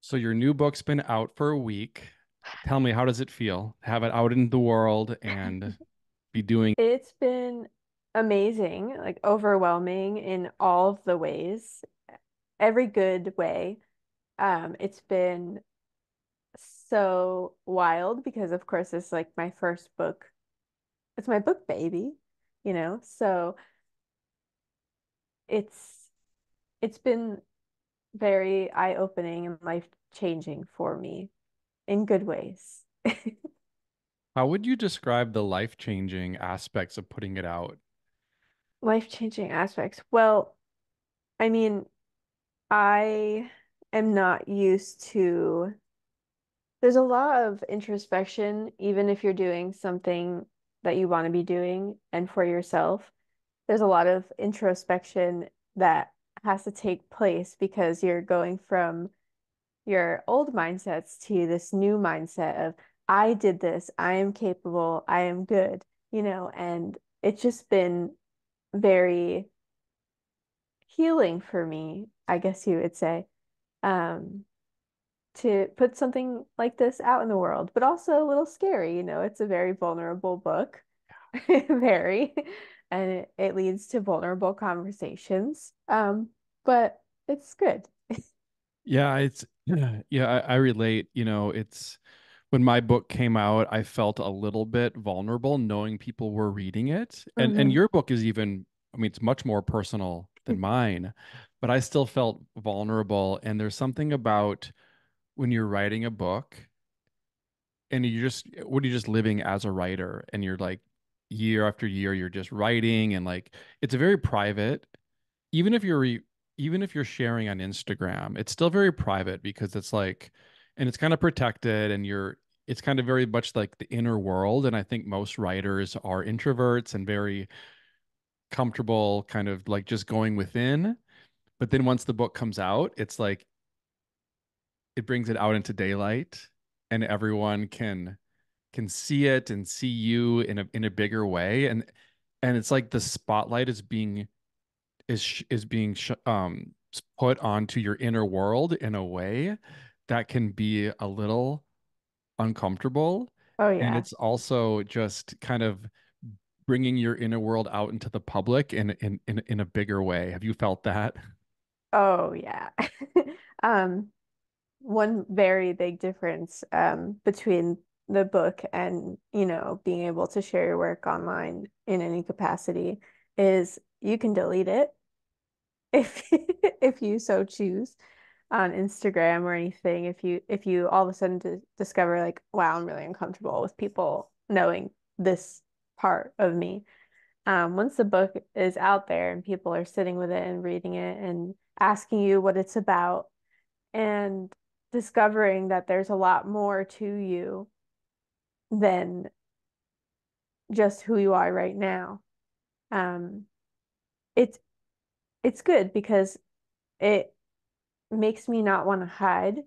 So your new book's been out for a week. Tell me, how does it feel? Have it out in the world and be doing. It's been amazing, like overwhelming in all of the ways, every good way. It's been so wild because, of course, it's like my first book. It's my book baby. So it's it's been very eye-opening and life-changing for me in good ways. How would you describe the life-changing aspects of putting it out? Life-changing aspects. Well, I mean, I am not used to. There's a lot of introspection, even if you're doing something that you want to be doing and for yourself. There's a lot of introspection that has to take place because you're going from your old mindsets to this new mindset of, I did this, I am capable, I am good, and it's just been very healing for me, I guess you would say. Um, to put something like this out in the world, but also a little scary. It's a very vulnerable book, very, and it leads to vulnerable conversations. But it's good. Yeah, it's yeah, I relate. It's when my book came out, I felt a little bit vulnerable knowing people were reading it. And Hmm. your book is even, I mean, it's much more personal than mine, but I still felt vulnerable. And there's something about when you're writing a book and what are you just living as a writer and you're like year after year you're just writing and like it's a very private even if even if you're sharing on Instagram, it's still very private because it's like and it's kind of protected and it's kind of very much like the inner world, and I think most writers are introverts and very comfortable kind of like just going within, but then once the book comes out, it's like it brings it out into daylight and everyone can see it and see you in a bigger way, and it's like the spotlight is being put onto your inner world in a way that can be a little uncomfortable, Oh and yeah. it's also just kind of bringing your inner world out into the public in a bigger way. Have you felt that? Oh yeah. Um, One very big difference between the book and being able to share your work online in any capacity is you can delete it if if you so choose on Instagram or anything. If you all of a sudden discover like, wow, I'm really uncomfortable with people knowing this part of me. Once the book is out there and people are sitting with it and reading it and asking you what it's about and discovering that there's a lot more to you than just who you are right now. Um, it's it's good because it makes me not want to hide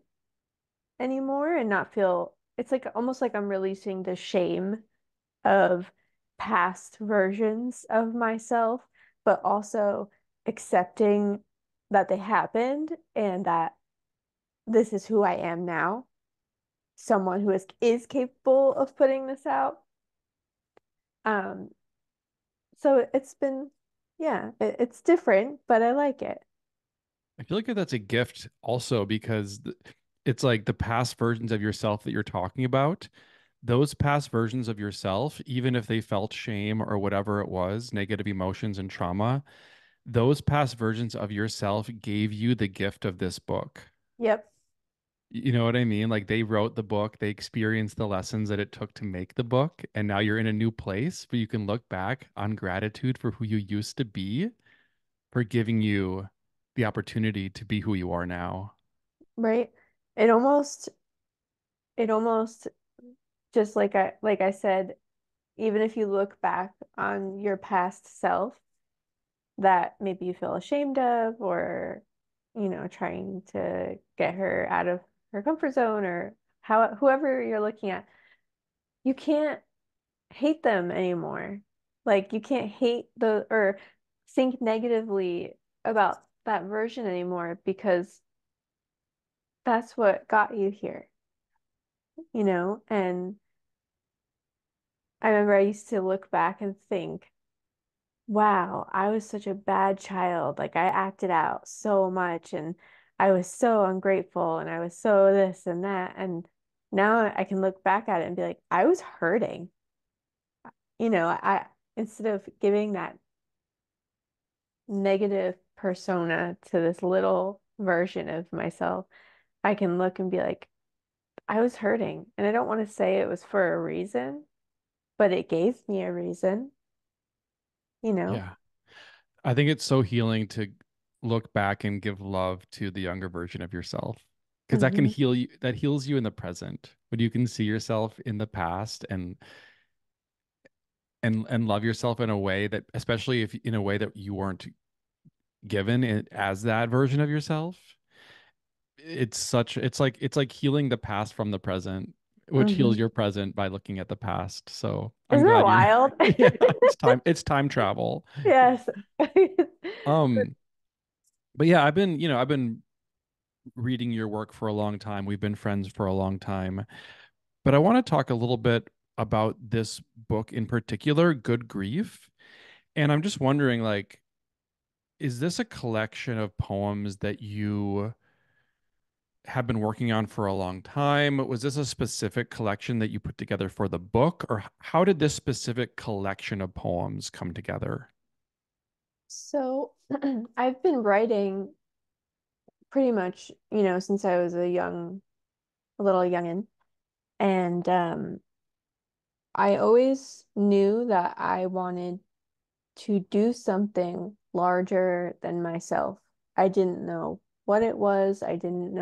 anymore and not feel it's like almost like I'm releasing the shame of past versions of myself, but also accepting that they happened and that this is who I am now, someone who is capable of putting this out. Um, so it's been, yeah, it's different, but I like it. I feel like that's a gift also because it's like the past versions of yourself that you're talking about. Those past versions of yourself, even if they felt shame or whatever it was, negative emotions and trauma, those past versions of yourself gave you the gift of this book. Yep. You know what I mean? Like they wrote the book, they experienced the lessons that it took to make the book, and now you're in a new place, but you can look back on gratitude for who you used to be, for giving you the opportunity to be who you are now. Right. It almost, it almost just like I said, even if you look back on your past self that maybe you feel ashamed of or trying to get her out of her comfort zone or whoever you're looking at, you can't hate them anymore. Like you can't hate the or think negatively about that version anymore because that's what got you here, you know? And I remember I used to look back and think, wow, I was such a bad child. Like I acted out so much and I was so ungrateful and I was so this and that. And now I can look back at it and be like, I was hurting. I instead of giving that negative persona to this little version of myself, I can look and be like, I was hurting. And I don't want to say it was for a reason, but it gave me a reason, you know? Yeah. I think it's so healing to look back and give love to the younger version of yourself because that can Hmm. heal you, that heals you in the present. When you can see yourself in the past and love yourself in a way that, especially if in a way that you weren't given it as that version of yourself, it's like healing the past from the present, which heals Hmm. your present by looking at the past. So I'm Isn't that glad you're wild? yeah, it's time travel. Yes. Um, but yeah, I've been reading your work for a long time. We've been friends for a long time. But I want to talk a little bit about this book in particular, Good Grief. And I'm just wondering, like, is this a collection of poems that you have been working on for a long time? Was this a specific collection that you put together for the book, or how did this specific collection of poems come together? So I've been writing pretty much, since I was a little youngin'. And I always knew that I wanted to do something larger than myself. I didn't know what it was. I didn't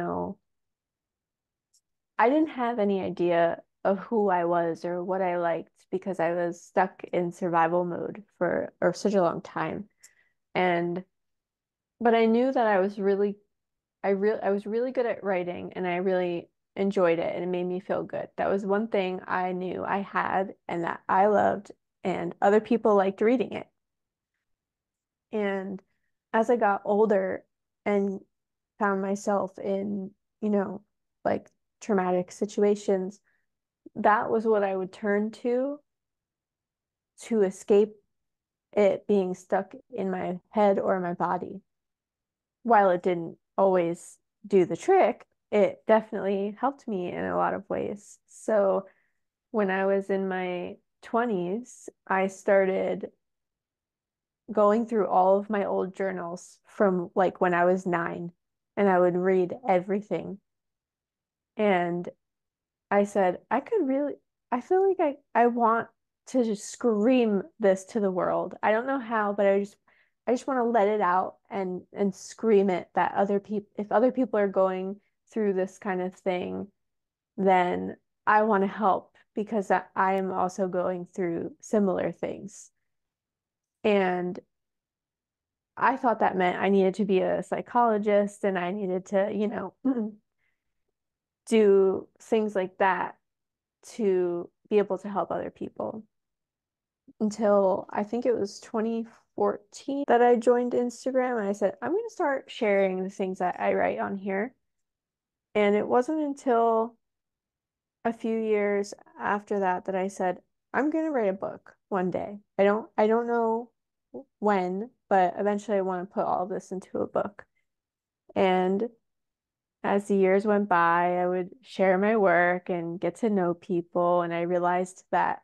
have any idea of who I was or what I liked because I was stuck in survival mode for or such a long time. And but I knew that I was really good at writing and I really enjoyed it and it made me feel good. That was one thing I knew I had and that I loved and other people liked reading it. And as I got older and found myself in, you know, like traumatic situations, that was what I would turn to escape it being stuck in my head or my body. While it didn't always do the trick, it definitely helped me in a lot of ways. So when I was in my 20s, I started going through all of my old journals from like when I was 9, and I would read everything. And I said, I feel like I want to just scream this to the world. I don't know how, but I just want to let it out and scream it that if other people are going through this kind of thing, then I want to help because I am also going through similar things. And I thought that meant I needed to be a psychologist and I needed to, do things like that to be able to help other people. Until I think it was 2014 that I joined Instagram and I said, I'm going to start sharing the things that I write on here. And it wasn't until a few years after that that I said, I'm going to write a book one day. I don't know when, but eventually I want to put all of this into a book. And as the years went by, I would share my work and get to know people. And I realized that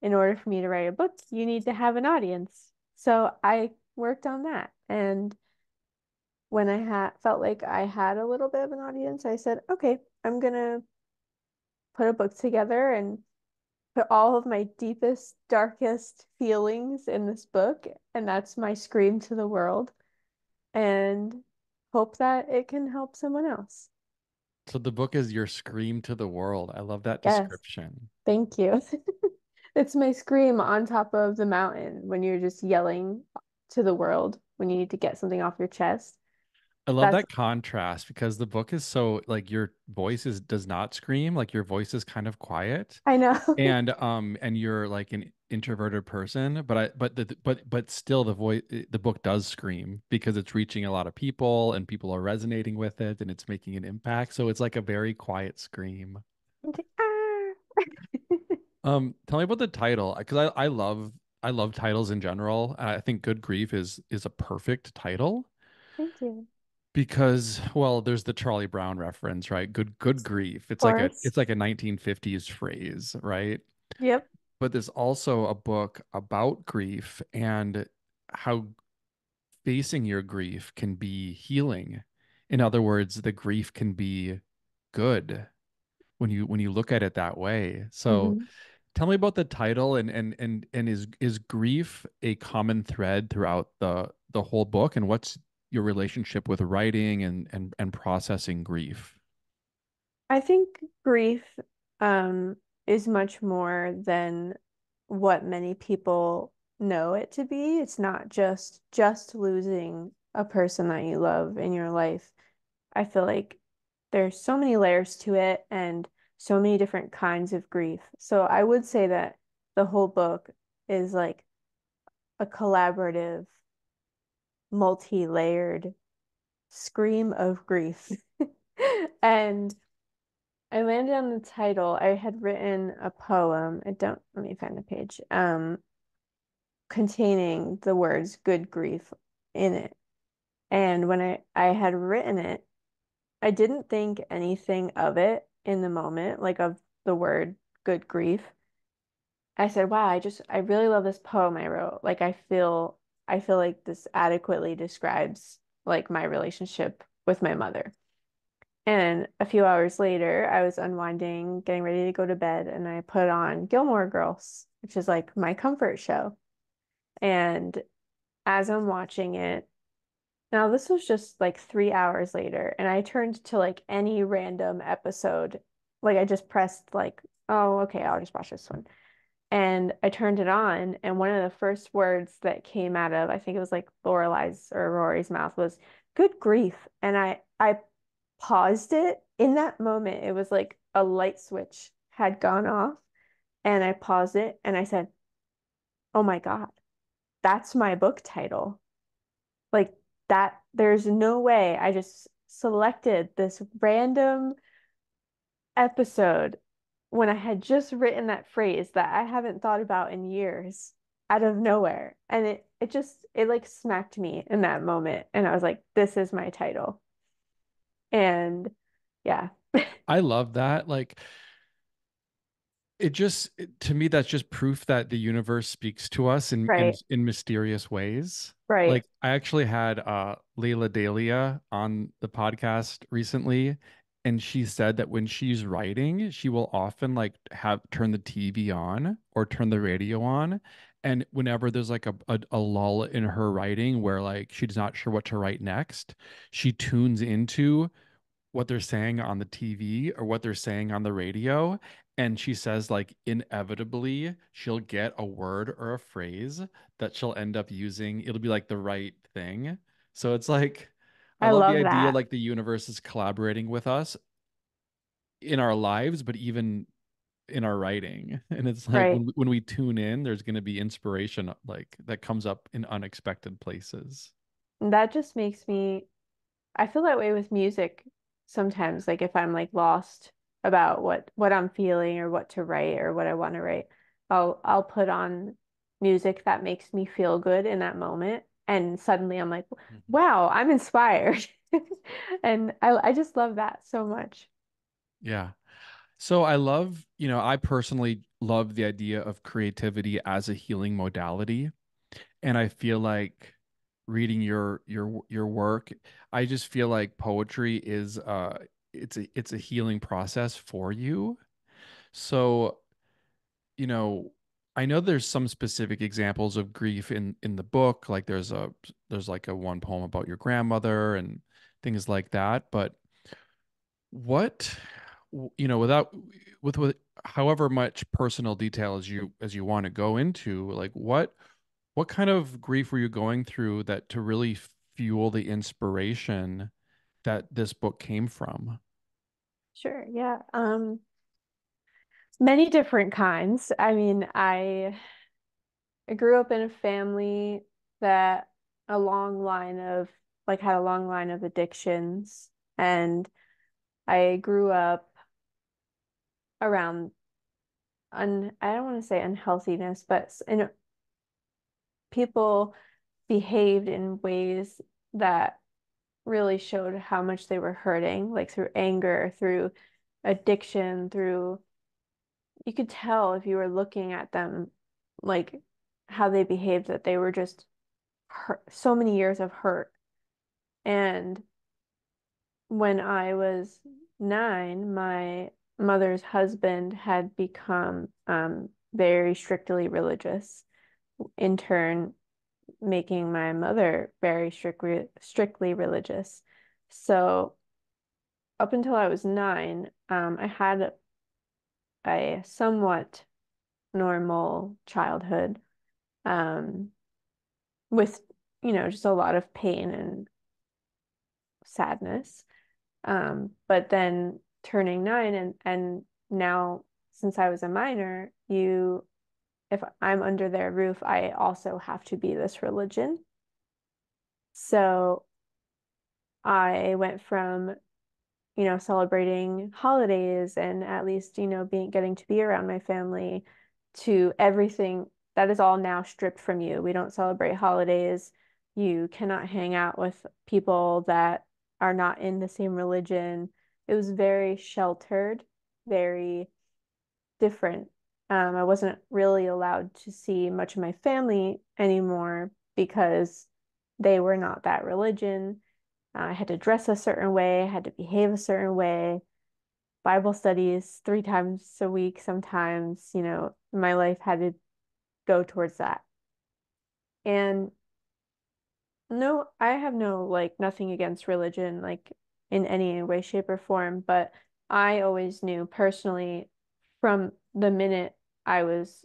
in order for me to write a book, you need to have an audience. So I worked on that. And when I had felt like I had a little bit of an audience, I said, okay, I'm gonna put a book together and put all of my deepest, darkest feelings in this book. And that's my scream to the world and hope that it can help someone else. So the book is your scream to the world. I love that Yes, description. thank you. It's my scream on top of the mountain when you're just yelling to the world when you need to get something off your chest. I love That's, that contrast because the book is so like your voice is does not scream, like your voice is kind of quiet I know. and you're like introverted person, but still the book does scream because it's reaching a lot of people and people are resonating with it and it's making an impact. So it's like a very quiet scream. It's like, ah. Tell me about the title because I love titles in general. I think Good Grief is a perfect title Thank you. because well, there's the Charlie Brown reference, right? Good grief. Of course. It's like a 1950s phrase, right? Yep. But there's also a book about grief and how facing your grief can be healing. In other words, the grief can be good when you look at it that way. So Hmm. tell me about the title and is grief a common thread throughout the whole book and what's your relationship with writing and processing grief? I think grief is much more than what many people know it to be. It's not just losing a person that you love in your life. I feel like there's so many layers to it and so many different kinds of grief. So I would say that the whole book is like a collaborative, multi-layered scream of grief. And I landed on the title. I had written a poem. I don't, let me find the page, containing the words good grief in it. And when I had written it, I didn't think anything of it in the moment, like of the word good grief. I said, wow, I really love this poem I wrote. Like I feel like this adequately describes like my relationship with my mother. And a few hours later, I was unwinding, getting ready to go to bed, and I put on Gilmore Girls, which is like my comfort show. And as I'm watching it, now this was just like 3 hours later, and I turned to like any random episode. Like I just pressed like, oh, okay, I'll just watch this one. And I turned it on, and one of the first words that came out of, I think it was like Lorelai's or Rory's mouth was good grief. And I paused it in that moment. It was like a light switch had gone off, and I paused it and I said, "Oh my God, that's my book title." Like that, there's no way I just selected this random episode when I had just written that phrase that I haven't thought about in years out of nowhere. And it like smacked me in that moment. And I was like, this is my title. And yeah, I love that. Like to me that's just proof that the universe speaks to us right, in mysterious ways. right. Like I actually had Layla Dalia on the podcast recently and she said that when she's writing she will often like have turn the TV on or turn the radio on and whenever there's like a lull in her writing where like she's not sure what to write next she tunes into what they're saying on the TV or what they're saying on the radio. And she says, like, inevitably, she'll get a word or a phrase that she'll end up using. It'll be like the right thing. So it's like, I I love the love idea that. like the universe is collaborating with us in our lives, but even in our writing. And it's like Right. when we tune in, there's going to be inspiration like that comes up in unexpected places. And that just makes me, I feel that way with music sometimes, like if I'm like lost about what I'm feeling or what to write or what I want to write, I'll put on music that makes me feel good in that moment. And suddenly I'm like, Mhm. wow, I'm inspired. And I just love that so much. Yeah. So I love, I personally love the idea of creativity as a healing modality. And I feel like reading your work, I just feel like poetry is it's a healing process for you. So, you know, I know there's some specific examples of grief in the book, like there's like a one poem about your grandmother and things like that, but what without with however much personal detail as you want to go into, like what kind of grief were you going through that to really fuel the inspiration that this book came from? Sure, yeah. Many different kinds. I mean, I grew up in a family that a long line of had a long line of addictions, and I grew up around I don't want to say unhealthiness, but people behaved in ways that really showed how much they were hurting, like through anger, through addiction, through you could tell if you were looking at them, like how they behaved, that they were just hurt, so many years of hurt. And when I was 9, my mother's husband had become very strictly religious, in turn making my mother very strictly religious. So up until I was 9, I had a somewhat normal childhood, um, with, just a lot of pain and sadness. But then turning 9, and now since I was a minor, if I'm under their roof, I also have to be this religion. So I went from, celebrating holidays and at least, being getting to be around my family to everything that is all now stripped from you. We don't celebrate holidays. You cannot hang out with people that are not in the same religion. It was very sheltered, very different. I wasn't really allowed to see much of my family anymore because they were not that religion. I had to dress a certain way, I had to behave a certain way. Bible studies 3 times a week, sometimes, my life had to go towards that. And no, I have no, nothing against religion, in any way, shape, or form, but I always knew personally from the minute I was,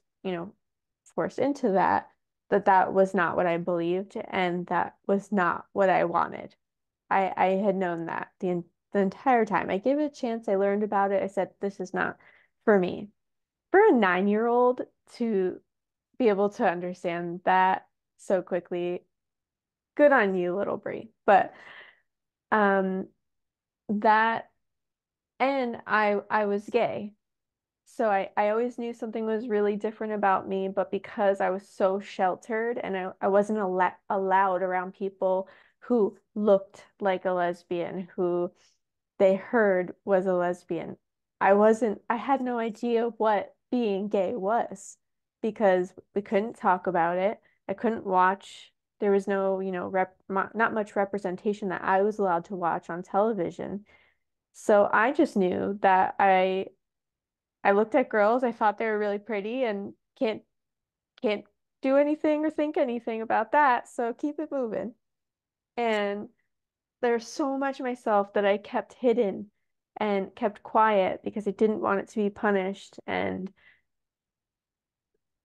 forced into that, that that was not what I believed and that was not what I wanted. I had known that the entire time. I gave it a chance. I learned about it. I said, this is not for me. For a 9-year-old to be able to understand that so quickly, good on you, little Brie. But um that and I was gay. So I always knew something was really different about me, but because I was so sheltered and I wasn't allowed around people who looked like a lesbian, who they heard was a lesbian. I had no idea what being gay was because we couldn't talk about it. I couldn't watch. There was no, not much representation that I was allowed to watch on television. So I just knew that I looked at girls, I thought they were really pretty and can't do anything or think anything about that. So keep it moving. And there's so much of myself that I kept hidden and kept quiet because I didn't want it to be punished. And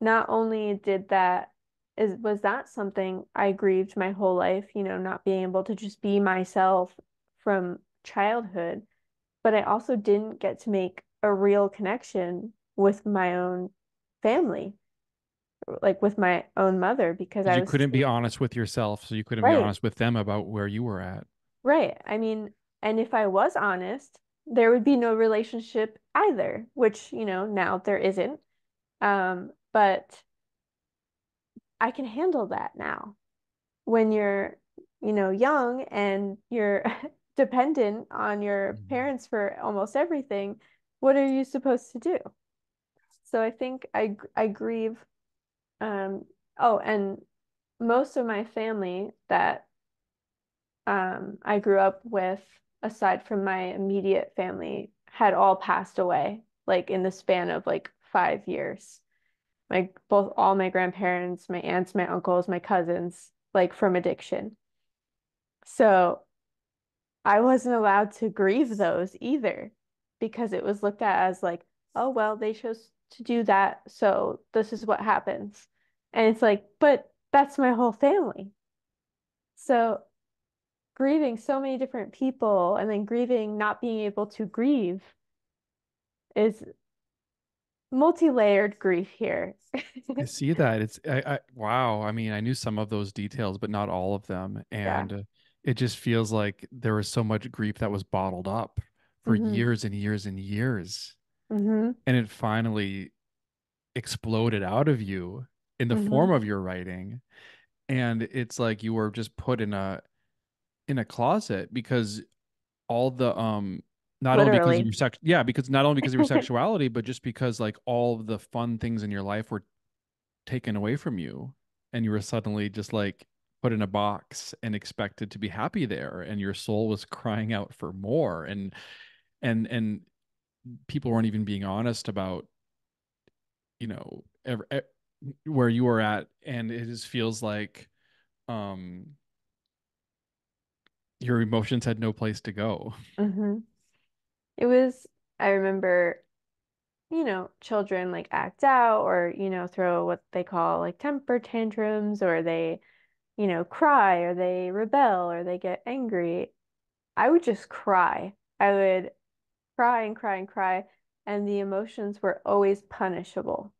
not only did that is was that something I grieved my whole life, not being able to just be myself from childhood, but I also didn't get to make a real connection with my own family, like with my own mother, because Because I you was couldn't be too, honest with yourself, so you couldn't be right, honest with them about where you were at. right. I mean, and if I was honest, there would be no relationship either, which, now there isn't. But I can handle that now. When you're, young and you're dependent on your Mhm. parents for almost everything, what are you supposed to do? So I think I grieve. Oh, and most of my family that I grew up with, aside from my immediate family, had all passed away, like in the span of like 5 years. All my grandparents, my aunts, my uncles, my cousins, like from addiction. So I wasn't allowed to grieve those either because it was looked at as like, oh, well, they chose to do that, so this is what happens. And it's like, but that's my whole family. So grieving so many different people and then grieving not being able to grieve is multi-layered grief here. I see that. Wow. I mean, I knew some of those details, but not all of them. Yeah. And it just feels like there was so much grief that was bottled up for Hmm. years and years and years. Hmm. And it finally exploded out of you in the Hmm. form of your writing. And it's like you were just put in a closet because all the not only because of Literally. your sex yeah, because not only because of your sexuality, but just because like all of the fun things in your life were taken away from you and you were suddenly just like put in a box and expected to be happy there and your soul was crying out for more and people weren't even being honest about you know where you were at and it just feels like um your emotions had no place to go. Hmm. It was, I remember, children like act out or, throw what they call like temper tantrums or they, cry or they rebel or they get angry. I would just cry. I would cry and cry and cry, and the emotions were always punishable.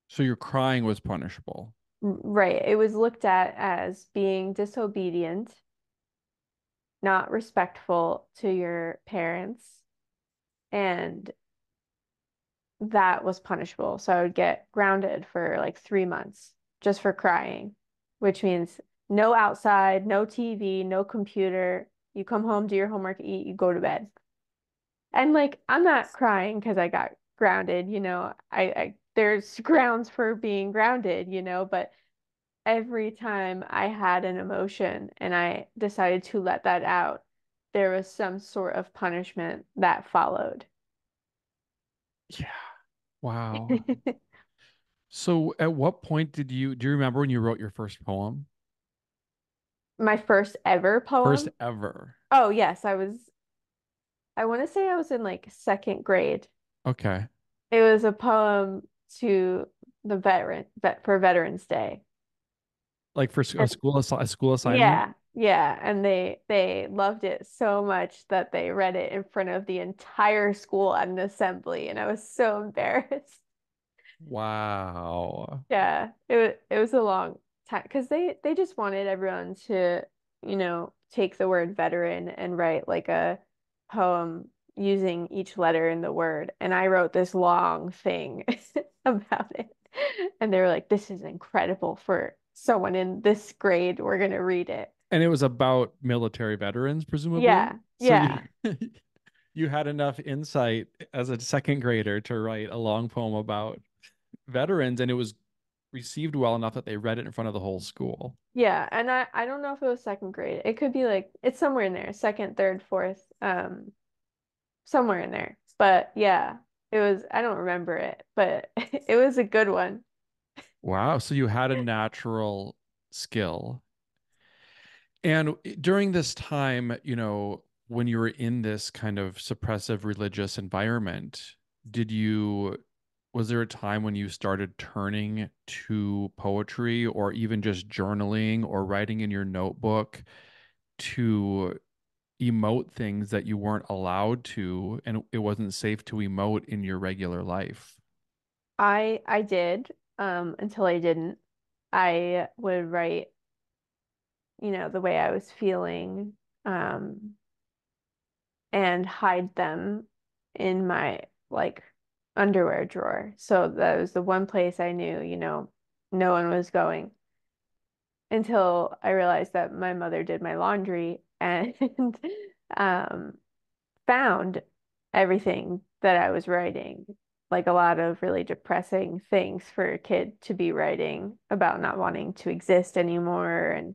So your crying was punishable. Right. It was looked at as being disobedient, not respectful to your parents, and that was punishable. So I would get grounded for like 3 months just for crying, which means no outside, no TV, no computer. You come home, do your homework, eat, you go to bed. And like I'm not crying because I got grounded, I there's grounds for being grounded, but every time I had an emotion and I decided to let that out, there was some sort of punishment that followed. Yeah. Wow. So at what point do you remember when you wrote your first poem? My first ever First poem. ever. Oh, yes, I want to say I was in like second grade. Okay. It was a poem to the for Veterans Day. Like for And a school assignment? yeah, yeah, and they loved it so much that they read it in front of the entire school at an assembly, and I was so embarrassed. Wow. Yeah, it was a long time because they just wanted everyone to, take the word veteran and write like a poem using each letter in the word. And I wrote this long thing about it. And they were like, this is incredible for someone in this grade. We're gonna read it. And it was about military veterans, presumably. Yeah, So you yeah, you had enough insight as a second grader to write a long poem about veterans, and it was received well enough that they read it in front of the whole school. yeah. And I don't know if it was second grade. It could be like it's somewhere in there, second, third, fourth. Somewhere in there. But yeah, I don't remember it, but it was a good one. Wow. So you had a natural skill. And during this time, when you were in this kind of suppressive religious environment, did you, was there a time when you started turning to poetry or even just journaling or writing in your notebook to emote things that you weren't allowed to and it wasn't safe to emote in your regular life? I did, until I didn't. I would write, the way I was feeling, um, and hide them in my like underwear drawer. So that was the one place I knew, no one was going until I realized that my mother did my laundry and um found everything that I was writing, like a lot of really depressing things for a kid to be writing about not wanting to exist anymore and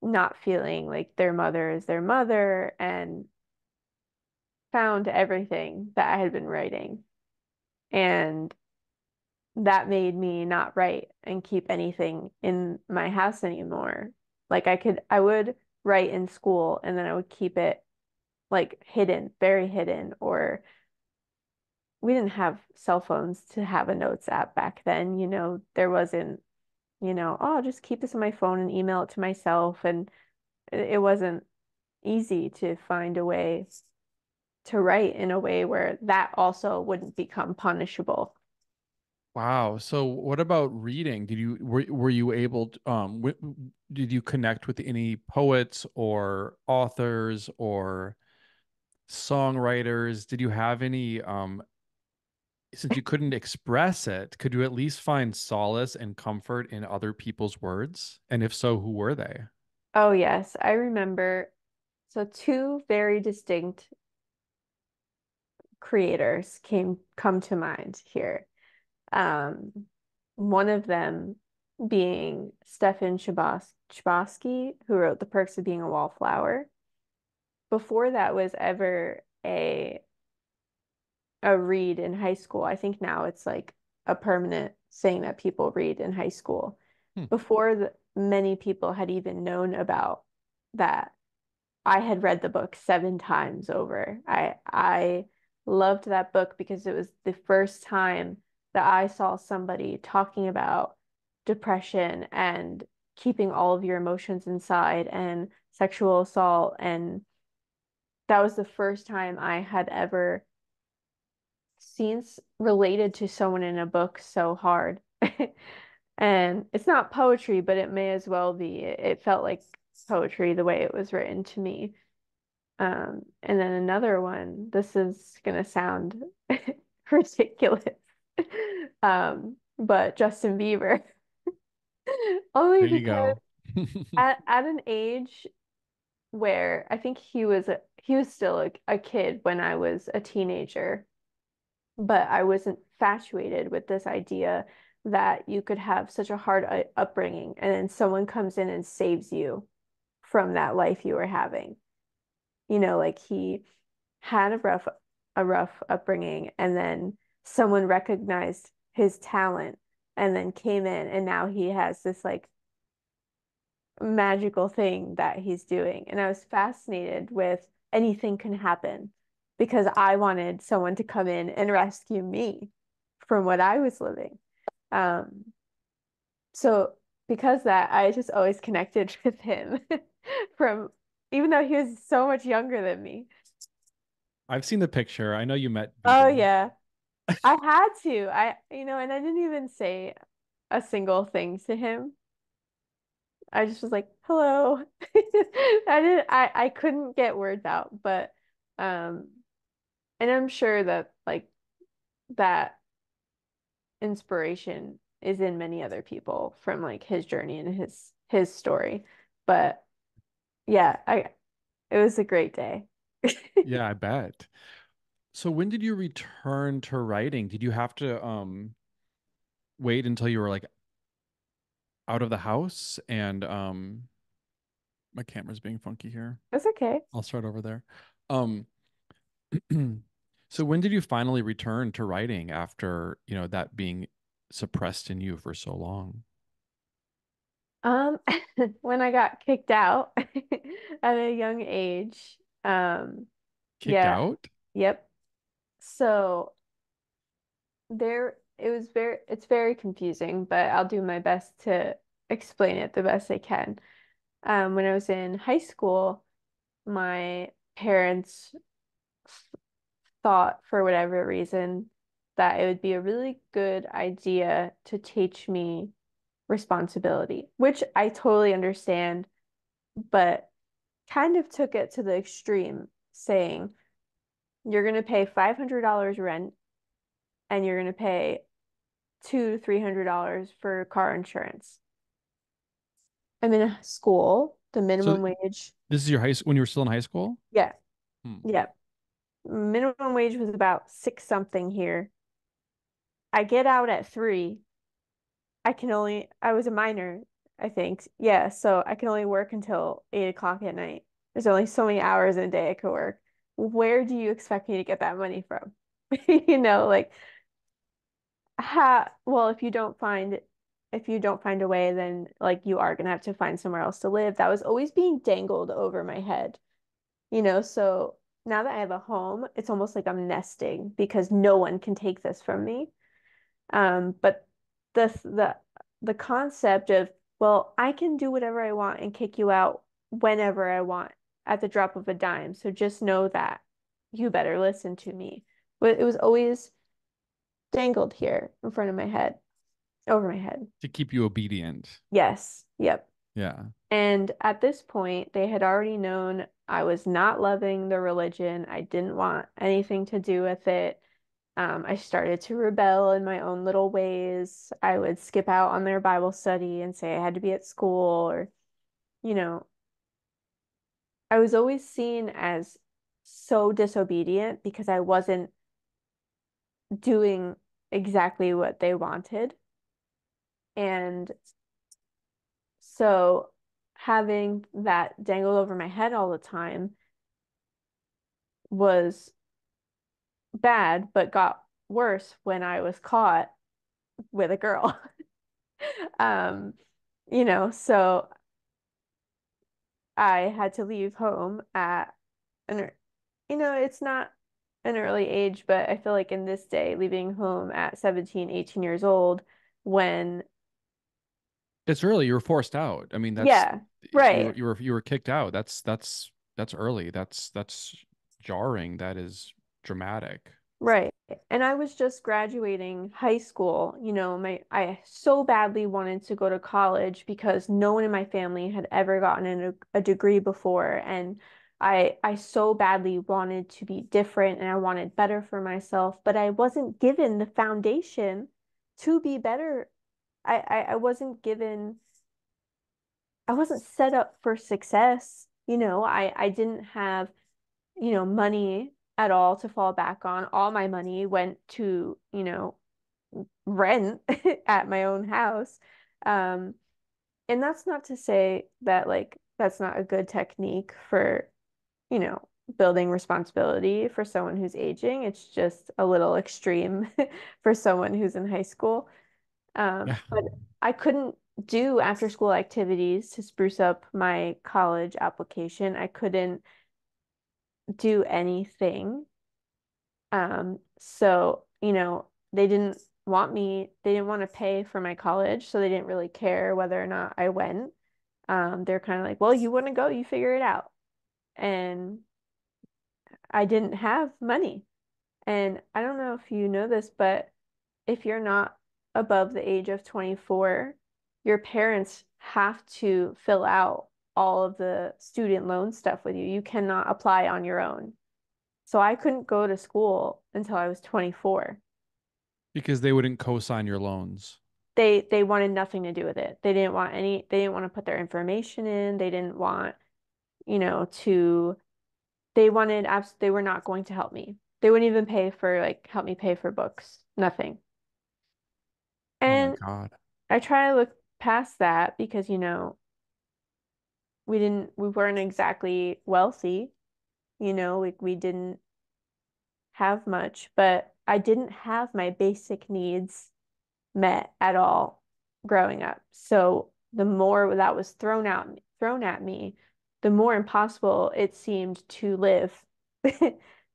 not feeling like their mother is their mother, and found everything that I had been writing. And that made me not write and keep anything in my house anymore. Like I would write in school and then I would keep it like hidden, very hidden, or we didn't have cell phones to have a notes app back then. There wasn't, oh, I'll just keep this on my phone and email it to myself. And it wasn't easy to find a way. to write in a way where that also wouldn't become punishable. Wow. So what about reading? Were you able to, did you connect with any poets or authors or songwriters? Did you have any since you couldn't express it, could you at least find solace and comfort in other people's words? And if so, who were they? Oh, yes, I remember. So, two very distinct creators came come to mind here. Um, One of them being Stefan Chbosky, who wrote The Perks of Being a Wallflower. Before that was ever a read in high school. I think now it's like a permanent thing that people read in high school. Hmm. Before many people had even known about that, I had read the book 7 times over. I loved that book because it was the first time that I saw somebody talking about depression and keeping all of your emotions inside and sexual assault. And that was the first time I had ever seen related to someone in a book so hard. And it's not poetry, but it may as well be. It felt like poetry the way it was written to me. And then another one, this is gonna sound ridiculous. But Justin Bieber. Only There you because go. at an age where I think he was still a kid when I was a teenager, but I was infatuated with this idea that you could have such a hard upbringing and then someone comes in and saves you from that life you were having. You know, like he had a rough upbringing and then someone recognized his talent and then came in and now he has this like magical thing that he's doing. And I was fascinated with anything can happen because I wanted someone to come in and rescue me from what I was living. Um, so because that, I just always connected with him from even though he was so much younger than me. I've seen the picture. I know you met Oh Bieber. yeah. I had to. And I didn't even say a single thing to him. I just was like, hello. I couldn't get words out, but um and I'm sure that like that inspiration is in many other people from like his journey and his story. But yeah, I it was a great day. Yeah, I bet. So when did you return to writing? Did you have to wait until you were like out of the house and my camera's being funky here. That's okay. I'll start over there. Um so when did you finally return to writing after, that being suppressed in you for so long? Um, when I got kicked out at a young age, Kicked yeah, out? yep. So it's very confusing, but I'll do my best to explain it the best I can. When I was in high school, my parents thought for whatever reason that it would be a really good idea to teach me responsibility, which I totally understand, but kind of took it to the extreme, saying you're going to pay $500 rent and you're going to pay $200 to $300 for car insurance. I'm in a school, the So minimum wage. this is your high school when you were still in high school? Yeah, Hmm. yeah. Minimum wage was about six something here. I get out at 3. I was a minor, I think. Yeah, so I can only work until 8 o'clock at night. There's only so many hours in a day I could work. Where do you expect me to get that money from? Like well, if you don't find a way, then like you are gonna have to find somewhere else to live. That was always being dangled over my head, so now that I have a home, it's almost like I'm nesting because no one can take this from me. But the the the concept of, well, I can do whatever I want and kick you out whenever I want at the drop of a dime. So just know that. you better listen to me. But it was always dangled here in front of my head, over my head. To keep you obedient. Yes. Yep. Yeah. And at this point, they had already known I was not loving the religion. I didn't want anything to do with it. I started to rebel in my own little ways. I would skip out on their Bible study and say I had to be at school, or, you know, I was always seen as so disobedient because I wasn't doing exactly what they wanted. And so having that dangled over my head all the time was bad, but got worse when I was caught with a girl. Um, so I had to leave home at an, it's not an early age, but I feel like in this day, leaving home at 17, 18 years old, when, It's early. You were forced out. I mean, that's yeah, right. you were kicked out. That's early. That's jarring. That is dramatic. Right. And I was just graduating high school. I so badly wanted to go to college because no one in my family had ever gotten a degree before. And I so badly wanted to be different and I wanted better for myself, but I wasn't given the foundation to be better. I wasn't given, I wasn't set up for success. I didn't have money at all to fall back on. All my money went to, rent at my own house. Um, and that's not to say that like that's not a good technique for, building responsibility for someone who's aging. It's just a little extreme for someone who's in high school. Yeah. But I couldn't do after school activities to spruce up my college application. I couldn't do anything. So, they didn't want to pay for my college, so they didn't really care whether or not I went. They're kind of like, well, you want to go, you figure it out. And I didn't have money. And I don't know if you know this, but if you're not above the age of 24, your parents have to fill out all of the student loan stuff with you. You cannot apply on your own. So I couldn't go to school until I was 24. Because they wouldn't co-sign your loans. They wanted nothing to do with it. They didn't want to put their information in. They didn't want, to they were not going to help me. They wouldn't even help me pay for books. Nothing. Oh my And God. I try to look past that because, we weren't exactly wealthy, we didn't have much, but I didn't have my basic needs met at all growing up. So the more that was thrown at me, the more impossible it seemed to live.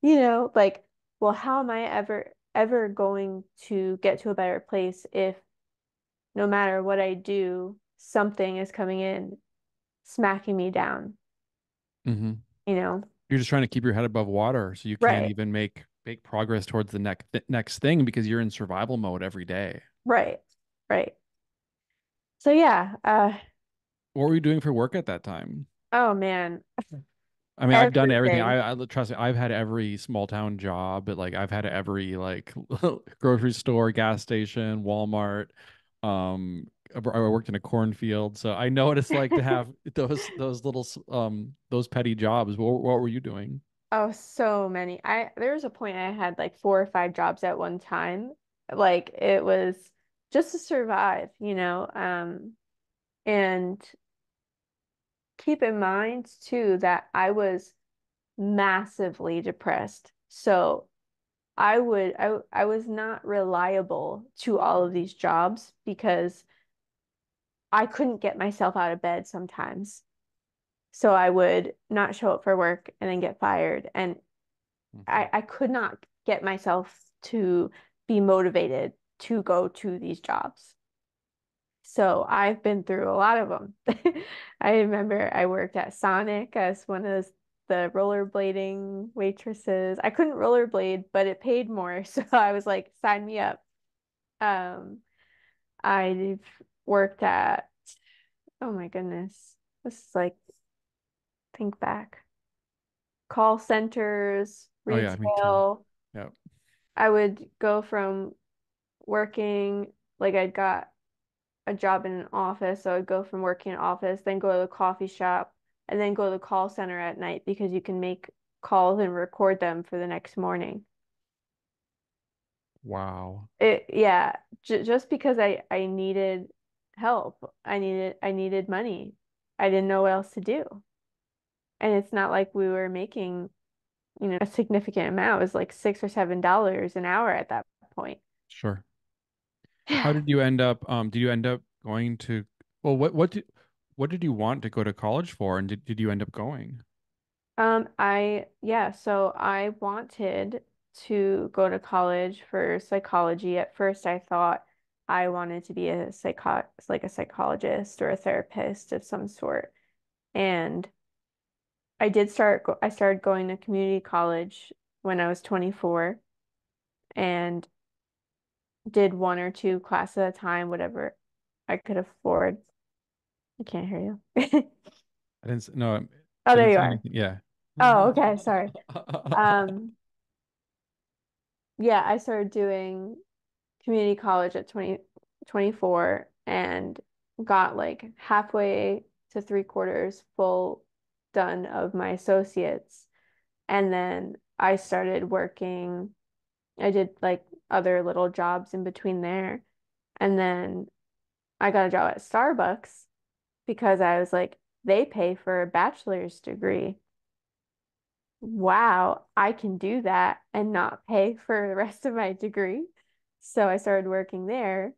Like, well, how am I ever going to get to a better place if no matter what I do, something is coming in, smacking me down, Hmm. you know? You're just trying to keep your head above water so you can't Right, even make progress towards the next thing because you're in survival mode every day. right, right. So yeah, What were you doing for work at that time? oh man, I mean, I've done everything. everything. I trust me, I've had every small town job, but like I've had every like grocery store, gas station, Walmart. I worked in a cornfield, so I know what it's like to have those little those petty jobs. What were you doing? Oh, so many. There was a point I had like 4 or 5 jobs at one time. Like it was just to survive, and keep in mind too that I was massively depressed. So I was not reliable to all of these jobs because I couldn't get myself out of bed sometimes. So I would not show up for work and then get fired. And Mhm. I could not get myself to be motivated to go to these jobs. So I've been through a lot of them. I remember I worked at Sonic as one of those. the rollerblading waitresses. I couldn't rollerblade, but it paid more, so I was like, sign me up. Um, I worked at, oh my goodness, this is like, think back, call centers, Oh yeah, me too. retail. Yeah. I would go from working, like I'd got a job in an office, so I'd go from working in an office, then go to the coffee shop, and then go to the call center at night because you can make calls and record them for the next morning. Wow. Yeah, j just because I needed help. I needed money. I didn't know what else to do. And it's not like we were making, a significant amount. It was like $6 or $7 an hour at that point. Sure. How Yeah. did you end up did you end up going to well what did you want to go to college for and did you end up going? Yeah, so I wanted to go to college for psychology. At first, I thought I wanted to be like a psychologist or a therapist of some sort. And I started going to community college when I was 24 and did one or two classes at a time, whatever I could afford. I can't hear you. I didn't no Oh, I there didn't you say are. anything. Yeah. Oh, okay, sorry. Um, yeah, I started doing community college at 24 and got like halfway to three-quarters full done of my associates. And then I started working. I did like other little jobs in between there. And then I got a job at Starbucks because I was like, they pay for a bachelor's degree. Wow, I can do that and not pay for the rest of my degree. So I started working there.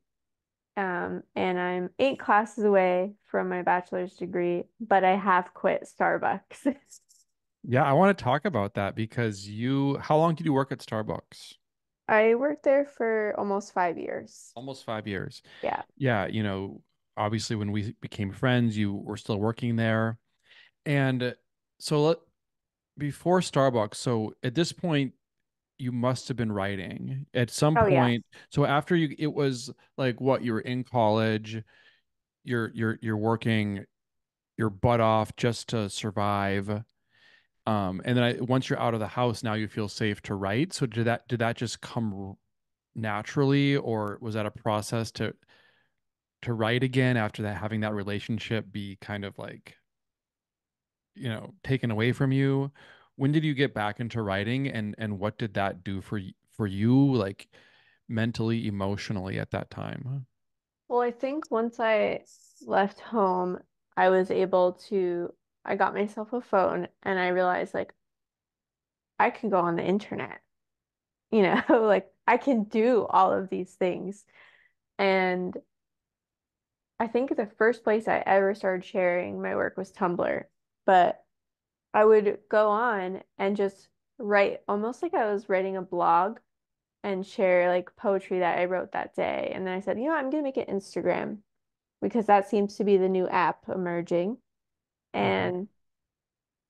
And I'm 8 classes away from my bachelor's degree, but I have quit Starbucks. Yeah, I want to talk about that because you how long did you work at Starbucks? I worked there for almost 5 years. Almost 5 years. Yeah. Yeah, obviously when we became friends, you were still working there. And so before Starbucks, so at this point you must have been writing at some Oh, yeah. point. So after you, it was like what you were in college, you're working your butt off just to survive. And then once you're out of the house, now you feel safe to write. So did that just come naturally, or was that a process to write again after that, having that relationship be kind of like, taken away from you? When did you get back into writing and what did that do for you, like mentally, emotionally at that time? Well, I think once I left home, I was able to, I got myself a phone and I realized like I can go on the internet, like I can do all of these things. And I think the first place I ever started sharing my work was Tumblr, but I would go on and just write almost like I was writing a blog and share like poetry that I wrote that day. And then I said, I'm gonna make it Instagram because that seems to be the new app emerging. Mhm. And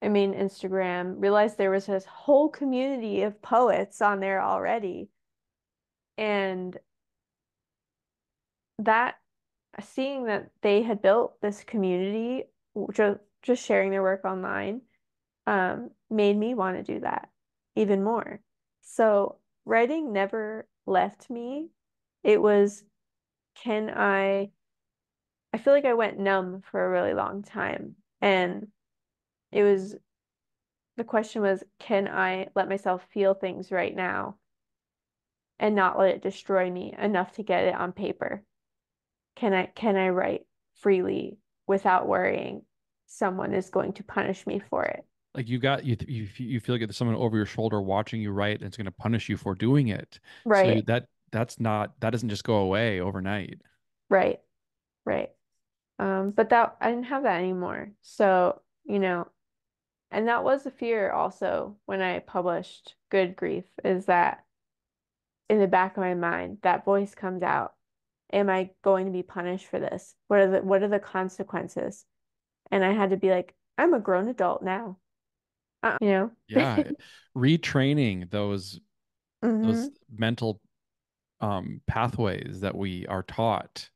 I mean, Instagram, realized there was this whole community of poets on there already. And that seeing that they had built this community, just sharing their work online, made me want to do that even more. So writing never left me. It was, can I feel like I went numb for a really long time. And it was, the question was, can I let myself feel things right now and not let it destroy me enough to get it on paper? Can I write freely without worrying someone is going to punish me for it? Like you feel like there's someone over your shoulder watching you write and it's going to punish you for doing it. So Right, that doesn't just go away overnight. right, right. But that I didn't have that anymore. So, and that was a fear also when I published Good Grief, is that in the back of my mind, that voice comes out. Am I going to be punished for this? What are the consequences? And I had to be like, I'm a grown adult now. you know? Yeah, retraining those Hmm. mental pathways that we are taught.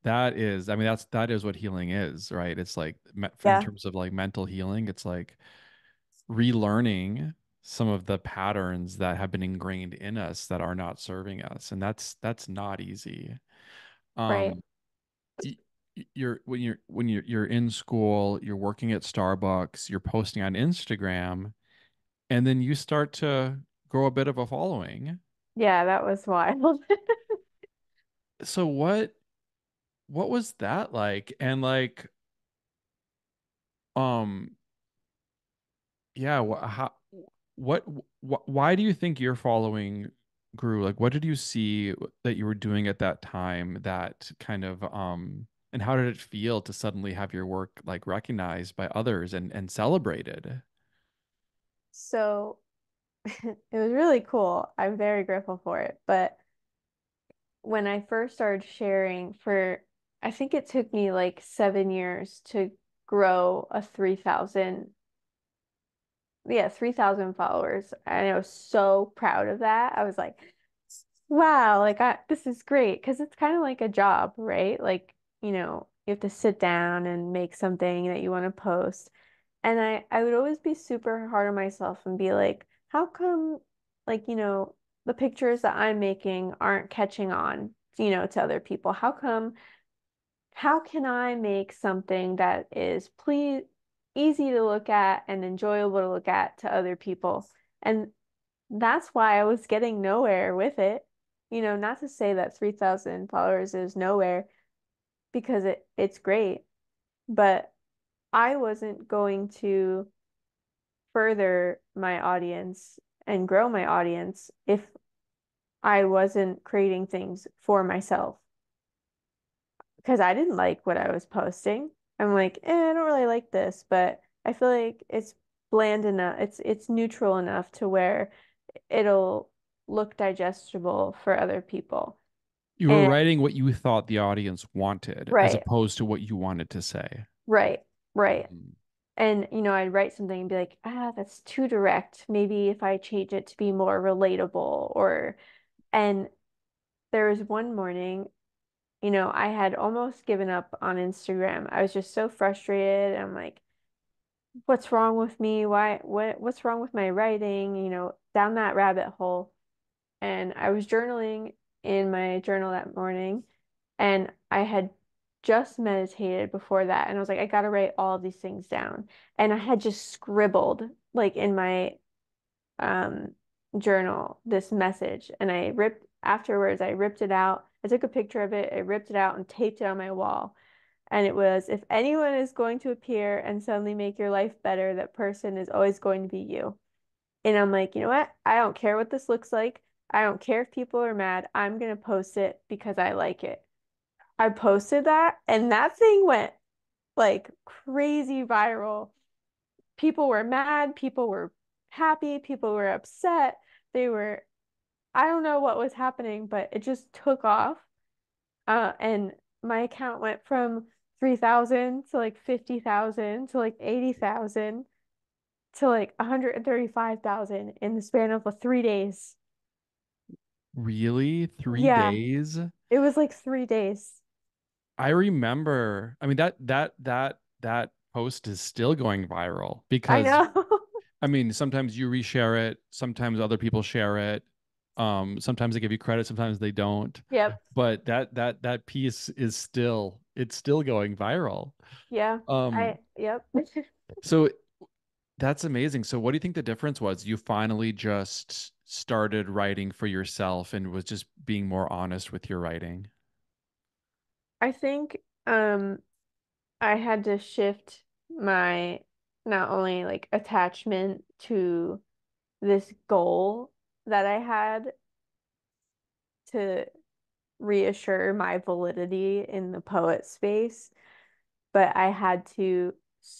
That is, I mean, that is what healing is, right? It's like in Yeah, terms of like mental healing, it's like relearning some of the patterns that have been ingrained in us that are not serving us, and that's not easy. right. Um, y- you're when you're in school, you're working at Starbucks, you're posting on Instagram, and then you start to grow a bit of a following. Yeah, that was wild. So what was that like? And like, um, yeah, what, why do you think your following grew? Like, what did you see that you were doing at that time that kind of, and how did it feel to suddenly have your work like recognized by others and celebrated? So it was really cool. I'm very grateful for it. But when I first started sharing I think it took me like 7 years to grow a 3,000 followers. And I was so proud of that. I was like, wow, like this is great because it's kind of like a job, right? Like, you have to sit down and make something that you want to post. And I would always be super hard on myself and be like, how come, like, the pictures that I'm making aren't catching on, to other people? How can I make something that is easy to look at and enjoyable to look at to other people? And that's why I was getting nowhere with it. Not to say that 3,000 followers is nowhere because it's great, but I wasn't going to further my audience and grow my audience if I wasn't creating things for myself because I didn't like what I was posting. I'm like, I don't really like this, but I feel like it's bland enough. It's neutral enough to where it'll look digestible for other people. You were And writing what you thought the audience wanted as right, opposed to what you wanted to say. right, right. Mhm. And I'd write something and be like, that's too direct. Maybe if I change it to be more relatable or and there was one morning, I had almost given up on Instagram. I was just so frustrated. I'm like, what's wrong with me? What's wrong with my writing? Down that rabbit hole. And I was journaling in my journal that morning, and I had just meditated before that, and I was like, I gotta write all of these things down. And I had just scribbled like in my um journal this message, and I ripped it out. I took a picture of it, I ripped it out and taped it on my wall. And it was, if anyone is going to appear and suddenly make your life better, that person is always going to be you. And I'm like, you know what? I don't care what this looks like. I don't care if people are mad. I'm gonna post it because I like it. I posted that, and that thing went like crazy viral. People were mad, people were happy, people were upset. I don't know what was happening, but it just took off. And my account went from 3,000 to like 50,000 to like 80,000 to like 135,000 in the span of 3 days. Really? Three Yeah, days? it was like 3 days. I remember, I mean that post is still going viral I because know. I mean sometimes you reshare it, sometimes other people share it. Sometimes they give you credit, sometimes they don't. Yep. But that piece is still it's still going viral. Yeah. Um Yep. so that's amazing. So what do you think the difference was? You finally just started writing for yourself and was just being more honest with your writing. I think I had to shift my not only like attachment to this goal that I had to reassure my validity in the poet space, but I had to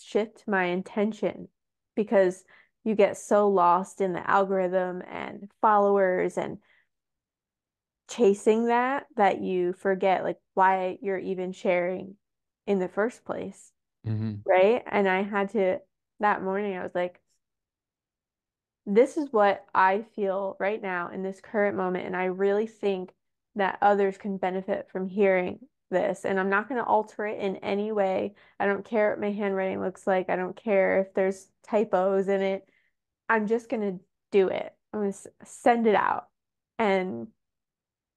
shift my intention because you get so lost in the algorithm and followers and chasing that you forget like why you're even sharing in the first place, Hmm. right? And I had to that morning I was like, this is what I feel right now in this current moment. And I really think that others can benefit from hearing this. And I'm not going to alter it in any way. I don't care what my handwriting looks like. I don't care if there's typos in it. I'm just going to do it. I'm going to send it out. And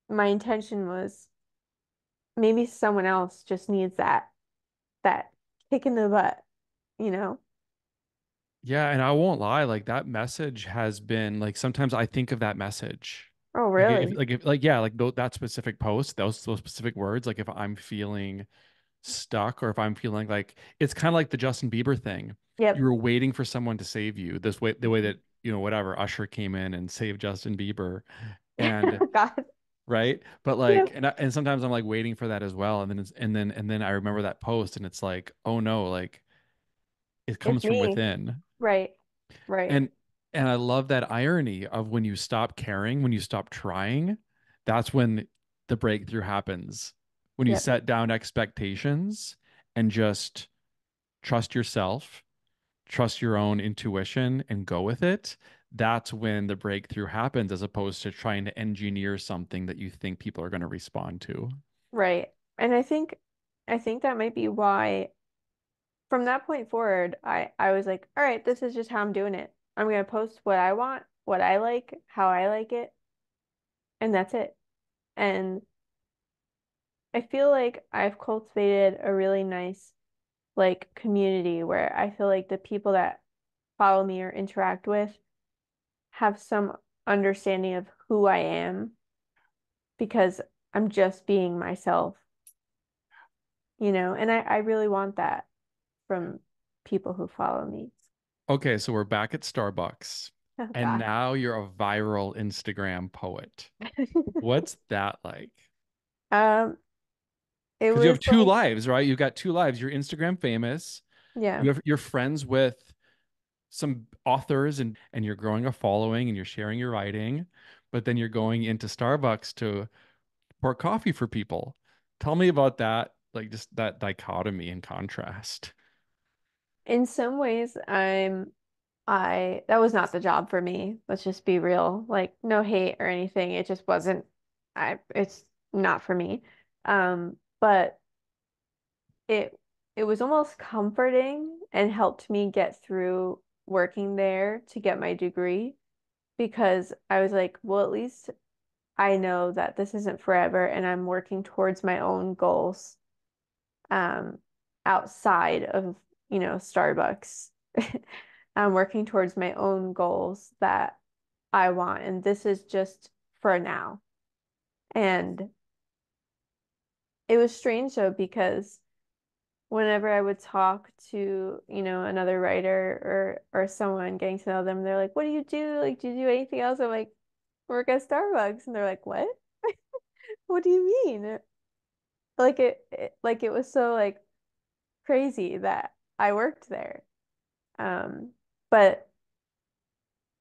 my intention was maybe someone else just needs that kick in the butt, you know? Yeah, and I won't lie, like that message has been like sometimes I think of that message. Oh, really? If like yeah, like that specific post, those specific words, like if I'm feeling stuck or if I'm feeling like it's kind of like the Justin Bieber thing. You Yep. were waiting for someone to save you. This way the way Mhm. that, whatever, Usher came in and saved Justin Bieber and God. right? But like Yep. and sometimes I'm like waiting for that as well and then I remember that post and it's like, "Oh no, like it It's comes from me. within." Right. Right. And I love that irony of when you stop caring, when you stop trying, that's when the breakthrough happens. When you Yep. set down expectations and just trust yourself, trust your own intuition and go with it, that's when the breakthrough happens as opposed to trying to engineer something that you think people are going to respond to. Right. And I think that might be why from that point forward, I was like, all right, this is just how I'm doing it. I'm gonna post what I want, what I like, how I like it, and that's it. And I feel like I've cultivated a really nice like community where I feel like the people that follow me or interact with have some understanding of who I am because I'm just being myself, and I really want that from people who follow me. Okay, so we're back at Starbucks, Oh and God. now you're a viral Instagram poet. What's that like? Um, it Because you was have two like, lives, right? You've got two lives. You're Instagram famous. yeah. You're friends with some authors and you're growing a following and you're sharing your writing, but then you're going into Starbucks to pour coffee for people. Tell me about that, like just that dichotomy and contrast. In some ways, that was not the job for me. Let's just be real. Like, no hate or anything. It just wasn't, it's not for me. But it, it was almost comforting and helped me get through working there to get my degree because I was like, well, at least I know that this isn't forever and I'm working towards my own goals. um, outside of, Starbucks. I'm working towards my own goals that I want, and this is just for now. And it was strange though, because whenever I would talk to, another writer or someone getting to know them, they're like, "What do you do? Like, do you do anything else?" I'm like, "Work at Starbucks." And they're like, "What? What do you mean?" Like it was so like crazy that I worked there. Um, but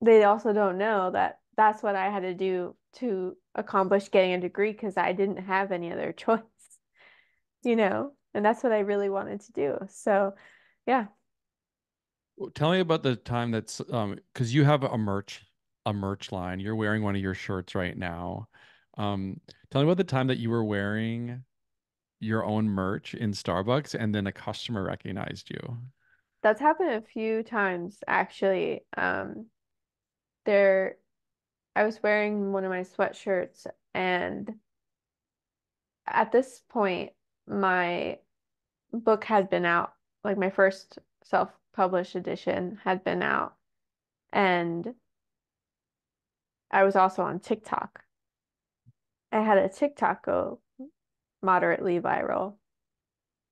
they also don't know that that's what I had to do to accomplish getting a degree because I didn't have any other choice, and that's what I really wanted to do. So, yeah, Tell me about the time that's because you have a merch line. You're wearing one of your shirts right now. Tell me about the time that you were wearing your own merch in Starbucks and then a customer recognized you. that's happened a few times actually. There, I was wearing one of my sweatshirts, and at this point, my book had been out, like my first self-published edition had been out, and I was also on TikTok. I had a TikTok go moderately viral,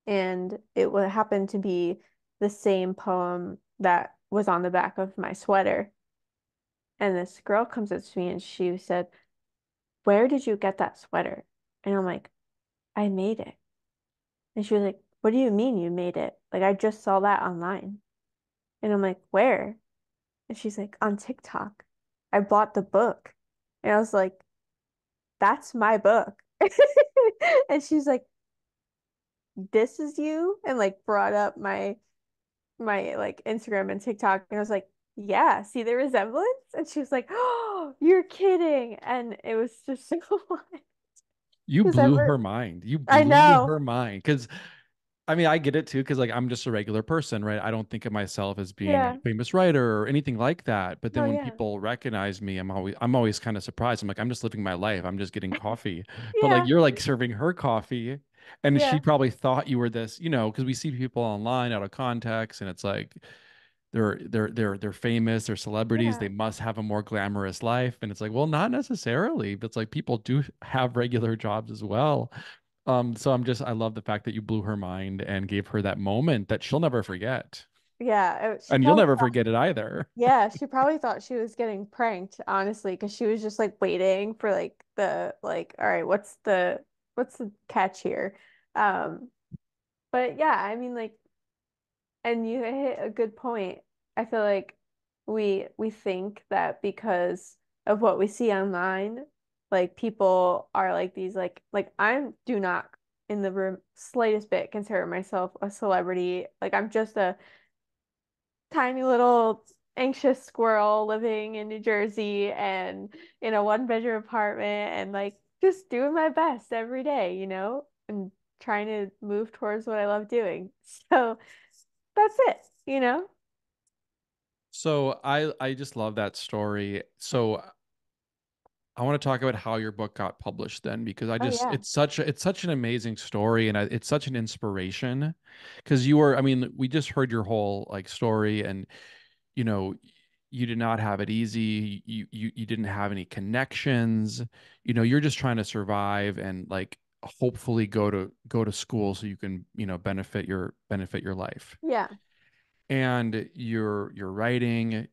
and it would happen to be the same poem that was on the back of my sweater. And this girl comes up to me and she said, "Where did you get that sweater?" And I'm like, "I made it." And she was like, "What do you mean you made it? Like, I just saw that online." And I'm like, "Where?" And she's like, "On TikTok. I bought the book." And I was like, "That's my book." And she's like, "This is you," and like brought up my like Instagram and TikTok, and I was like, yeah, see the resemblance? And she was like, oh, you're kidding. And it was just so funny. You Because blew ever, her mind. You I blew know. her mind. Because I mean, I get it too, because like I'm just a regular person, right? I don't think of myself as being a Yeah. famous writer or anything like that. But then No, when yeah. people recognize me, I'm always kind of surprised. I'm like, I'm just living my life. I'm just getting coffee. But like Yeah. you're like serving her coffee. And she Yeah. probably thought you were this, because we see people online out of context and it's like they're famous, they're celebrities, Yeah. they must have a more glamorous life. And it's like, well, not necessarily. But it's like people do have regular jobs as well. So I love the fact that you blew her mind and gave her that moment that she'll never forget. Yeah. She And you'll probably never thought, forget it either. yeah, she probably thought she was getting pranked, honestly, because she was just like waiting for like all right, what's the catch here? Um, but yeah, I mean, like, and you hit a good point. I feel like we think that because of what we see online, like people are like these like I do not in the room slightest bit consider myself a celebrity. Like I'm just a tiny little anxious squirrel living in New Jersey and in a one bedroom apartment and like just doing my best every day, and trying to move towards what I love doing. So that's it. So I just love that story. So I want to talk about how your book got published then, because Oh yeah. it's such an amazing story, and it's such an inspiration because you were, I mean, we just heard your whole like story, and you know you did not have it easy. You didn't have any connections. You're just trying to survive and like hopefully go to school so you can benefit your life. Yeah. And you're writing,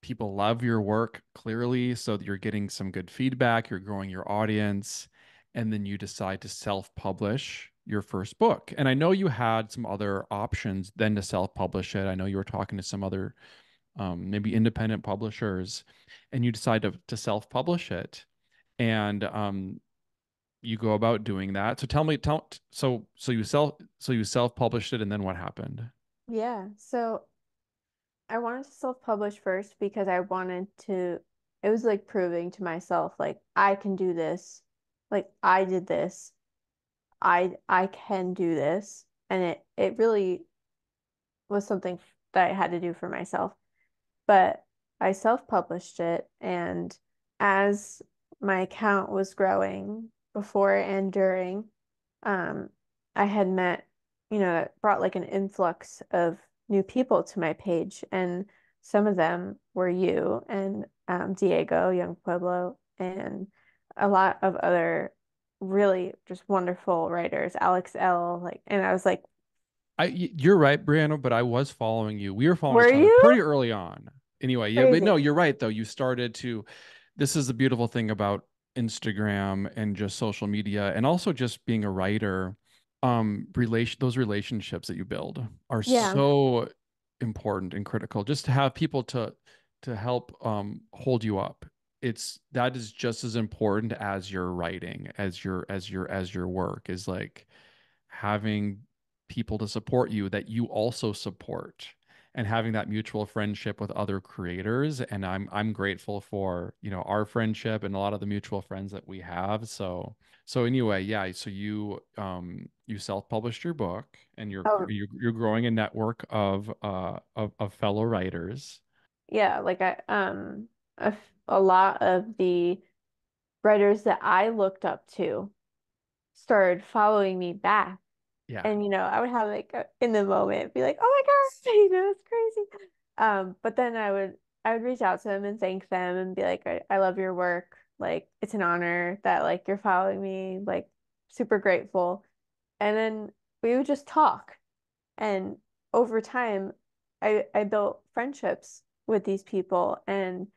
people love your work clearly, so that you're getting some good feedback, you're growing your audience, and then you decide to self-publish your first book. And I know you had some other options than to self-publish it. I know you were talking to some other maybe independent publishers, and you decide to self-publish it. And you go about doing that. So tell me, so you self-published it, and then what happened? Yeah. So I wanted to self-publish first because I wanted to, it was like proving to myself, like, I can do this. Like, I did this. I can do this. And it really was something that I had to do for myself. But I self-published it, and as my account was growing before and during, um, I had met, it brought like an influx of new people to my page, and some of them were you and Diego, Young Pueblo, and a lot of other really just wonderful writers, Alex L. Like, and I was like, You're right, Brianna, but I was following you. We were following were each other you? pretty early on. Anyway, yeah, but no, Crazy. you're right though. You started to, this is the beautiful thing about Instagram and just social media and also just being a writer. Those relationships that you build are Yeah. so important and critical. Just to have people to help hold you up. That is just as important as your writing, as your work is like having people to support you that you also support, and having that mutual friendship with other creators. And I'm grateful for our friendship and a lot of the mutual friends that we have. So anyway, yeah, so you self-published your book, and Oh, you're growing a network of fellow writers. yeah, like a lot of the writers that I looked up to started following me back. Yeah. And I would have like in the moment be like, "Oh my gosh," it's crazy. But then I would reach out to them and thank them and be like, I love your work. Like it's an honor that like you're following me, like super grateful." And then we would just talk. And over time, I built friendships with these people, and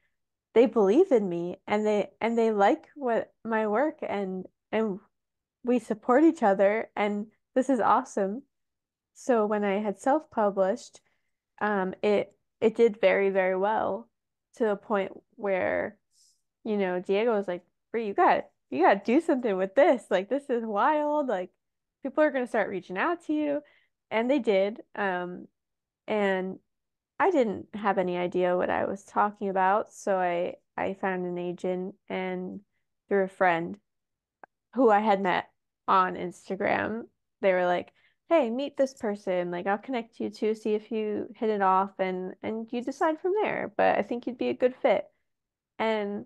they believe in me, and they like what my work, and we support each other, and this is awesome. So when I had self-published, it did very, very well, to a point where, Diego was like, "Brie, you got to do something with this. Like this is wild. Like people are gonna start reaching out to you." And they did. And I didn't have any idea what I was talking about, so I found an agent and through a friend who I had met on Instagram, they were like, "Hey, meet this person. Like I'll connect you to see if you hit it off and you decide from there, but I think you'd be a good fit." And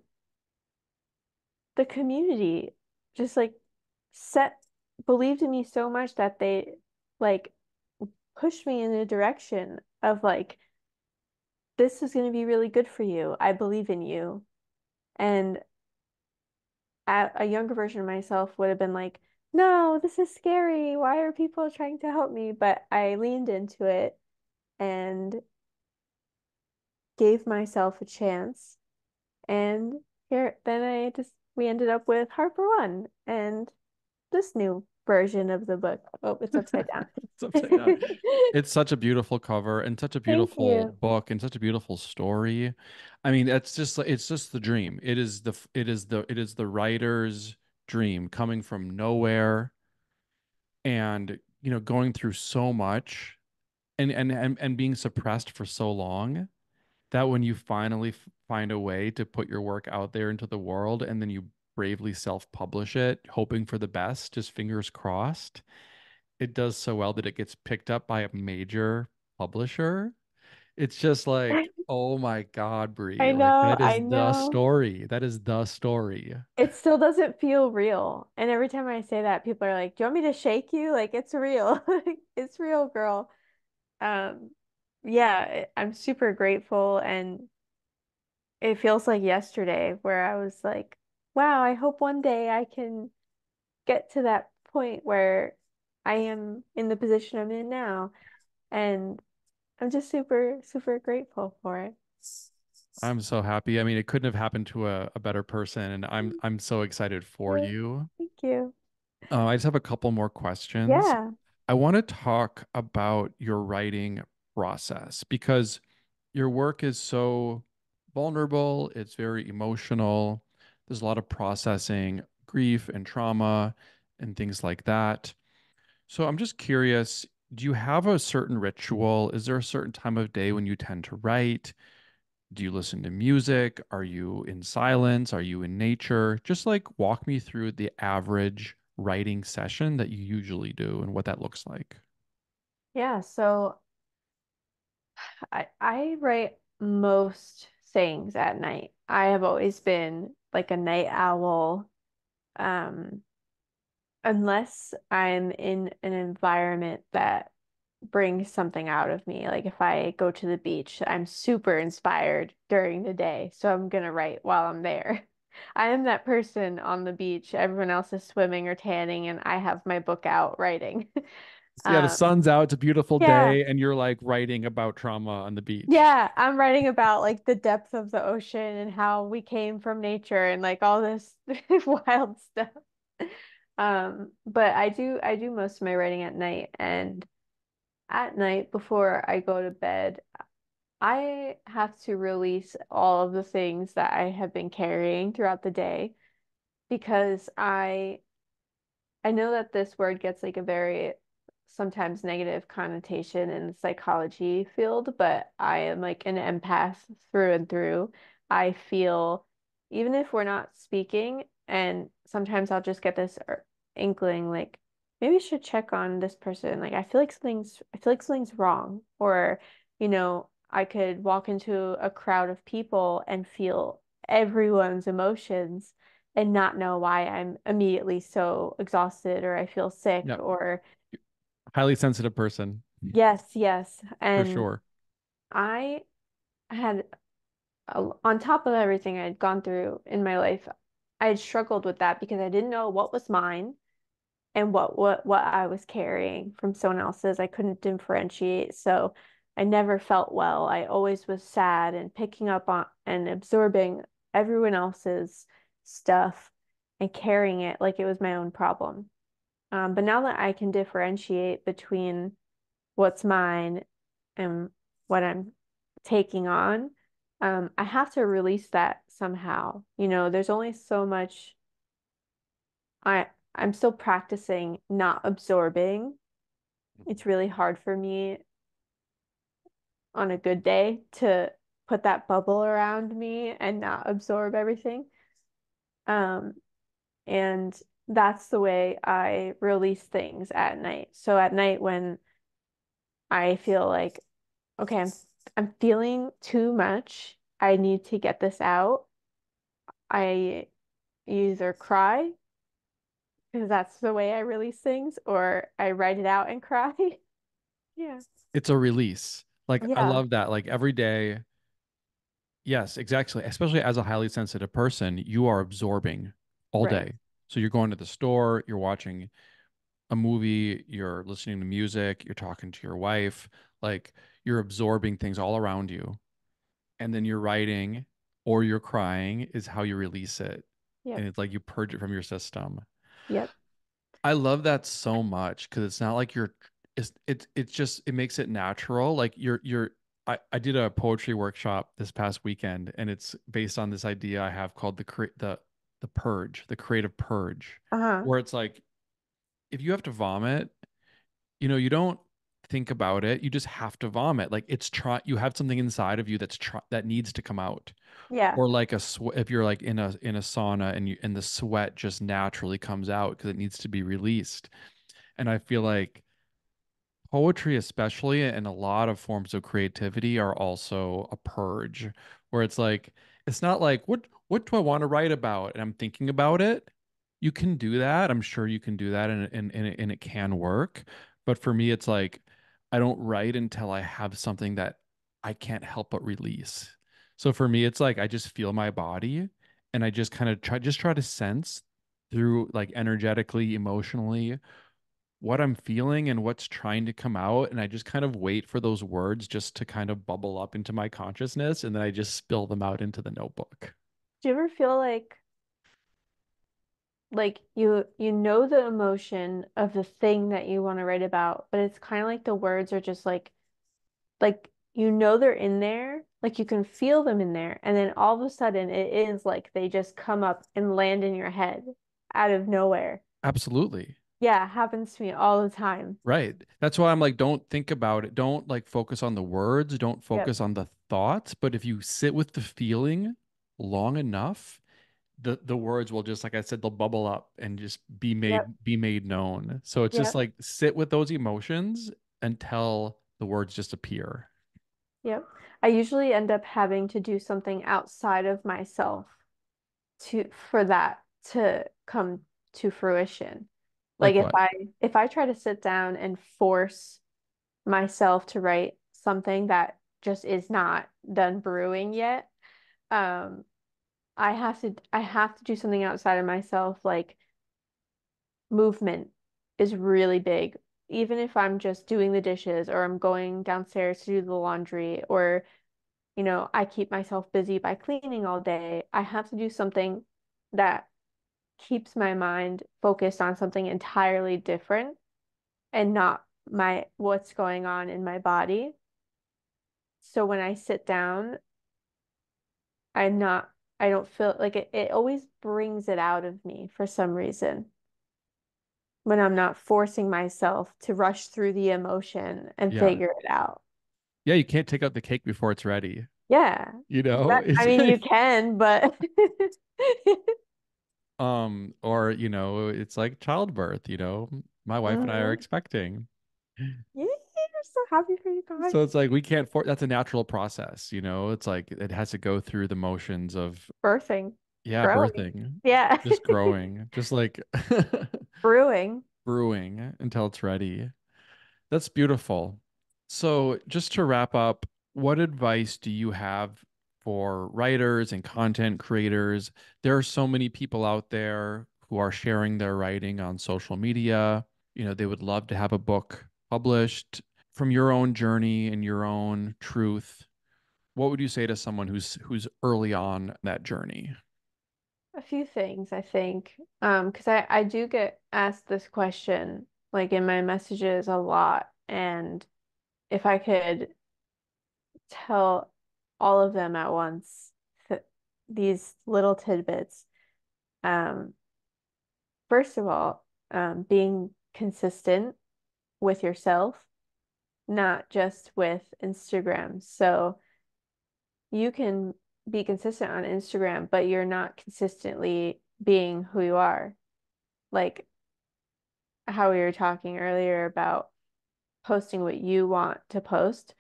the community just like set believed in me so much that they like pushed me in a direction of like this is going to be really good for you. I believe in you. And a younger version of myself would have been like, no, this is scary. Why are people trying to help me? But I leaned into it and gave myself a chance. And here, then we ended up with Harper One and this new version of the book. Oh, it's upside down. It's upside down. It's such a beautiful cover and such a Thank beautiful you. book and such a beautiful story. I mean, it's just the dream. It is the writer's dream coming from nowhere and, you know, going through so much and being suppressed for so long that when you finally find a way to put your work out there into the world and then you bravely self-publish it, hoping for the best, just fingers crossed, it does so well that it gets picked up by a major publisher. It's just like, oh my God, Brie, like that I is the know. story. That is the story. It still doesn't feel real. And every time I say that, people are like, "Do you want me to shake you? Like it's real. Like, it's real, girl." Um, yeah, I'm super grateful and it feels like yesterday where I was like, "Wow, I hope one day I can get to that point where I am in the position I'm in now." And I'm just super, super grateful for it. I'm so happy. I mean, it couldn't have happened to a better person, and Thank I'm so excited for you. you. Thank you. I just have a couple more questions. Yeah. I want to talk about your writing process because your work is so vulnerable, it's very emotional. There's a lot of processing grief and trauma and things like that. So I'm just curious, do you have a certain ritual? Is there a certain time of day when you tend to write? Do you listen to music? Are you in silence? Are you in nature? Just like walk me through the average writing session that you usually do and what that looks like. Yeah, so I write most things at night. I have always been like a night owl. Um, unless I'm in an environment that brings something out of me. Like if I go to the beach, I'm super inspired during the day, so I'm gonna write while I'm there. I am that person on the beach. Everyone else is swimming or tanning, and I have my book out writing. So yeah, the sun's out, it's a beautiful Yeah. day, and you're like writing about trauma on the beach. Yeah, I'm writing about like the depth of the ocean and how we came from nature and like all this wild stuff. But I do most of my writing at night and at night before I go to bed, I have to release all of the things that I have been carrying throughout the day because I know that this word gets like a very sometimes negative connotation in the psychology field, but I am like an empath through and through. I feel even if we're not speaking, and sometimes I'll just get this inkling like maybe I should check on this person. Like I feel like something's wrong, or I could walk into a crowd of people and feel everyone's emotions and not know why I'm immediately so exhausted or I feel sick Yep. or Highly sensitive person, yes, yes. for And sure. I had, on top of everything I had gone through in my life, I had struggled with that because I didn't know what was mine and what I was carrying from someone else's. I couldn't differentiate. So I never felt well. I always was sad and picking up on and absorbing everyone else's stuff and carrying it like it was my own problem. But now that I can differentiate between what's mine and what I'm taking on, I have to release that somehow. There's only so much I'm still practicing not absorbing. It's really hard for me on a good day to put that bubble around me and not absorb everything. Um, and that's the way I release things at night. So at night when I feel like, okay, I'm feeling too much. I need to get this out. I either cry because that's the way I release things, or I write it out and cry. Yeah. It's a release. Like I Yeah. love that. Like every day, yes, exactly. Especially as a highly sensitive person, you are absorbing all Right. day. So you're going to the store, you're watching a movie, you're listening to music, you're talking to your wife, like you're absorbing things all around you. And then you're writing or you're crying is how you release it. And Yep. it's like you purge it from your system. Yep. I love that so much because it's not like it's just it makes it natural. Like I did a poetry workshop this past weekend and it's based on this idea I have called the purge, the creative purge, Uh-huh. where it's like if you have to vomit, you don't think about it. You just have to vomit. Like you have something inside of you that needs to come out. Yeah. Or like if you're like in a sauna and the sweat just naturally comes out because it needs to be released. And I feel like poetry, especially, and a lot of forms of creativity are also a purge, where it's like it's not like what do I want to write about, and I'm thinking about it. You can do that. I'm sure you can do that, and it can work. But for me, it's like I don't write until I have something that I can't help but release. So for me, it's like I just feel my body, and I just kind of try to sense through like energetically, emotionally what I'm feeling and what's trying to come out. And I just kind of wait for those words just to kind of bubble up into my consciousness. And then I just spill them out into the notebook. Do you ever feel like you know the emotion of the thing that you want to write about, but it's kind of like the words are just like you know they're in there, like you can feel them in there, and then all of a sudden it is like they just come up and land in your head out of nowhere. Absolutely. Yeah, it happens to me all the time. Right. That's why I'm like, don't think about it. Don't like focus on the words. Don't Yep. focus on the thoughts. But if you sit with the feeling long enough, the words will just, like I said, they'll bubble up and just Yep. be made known. So it's just Yep. like sit with those emotions until the words just appear. Yep. I usually end up having to do something outside of myself to for that to come to fruition. Like Like what? if I try to sit down and force myself to write something that just is not done brewing yet, um, I have to do something outside of myself, like movement is really big. Even if I'm just doing the dishes or I'm going downstairs to do the laundry or I keep myself busy by cleaning all day. I have to do something that keeps my mind focused on something entirely different and not my what's going on in my body. So when I sit down, I'm not, I don't feel like it always brings it out of me for some reason when I'm not forcing myself to rush through the emotion and Yeah. figure it out. Yeah, you can't take out the cake before it's ready. Yeah. It's I mean, you like can, but or it's like childbirth, my wife and I are Mhm. expecting. Yeah, I'm so happy for you guys. So it's like we can't that's a natural process, it's like it has to go through the motions of Birthing, yeah, growing. birthing, Yeah. just growing, just like Brewing. brewing until it's ready. That's beautiful. So, just to wrap up, what advice do you have for writers and content creators? There are so many people out there who are sharing their writing on social media. They would love to have a book published from your own journey and your own truth. What would you say to someone who's early on that journey? A few things, I think. Because I do get asked this question like in my messages a lot. And if I could tell all of them at once th these little tidbits. Um, First of all, being consistent with yourself. not just with Instagram. So you can be consistent on Instagram, but you're not consistently being who you are. Like how we were talking earlier about posting what you want to post,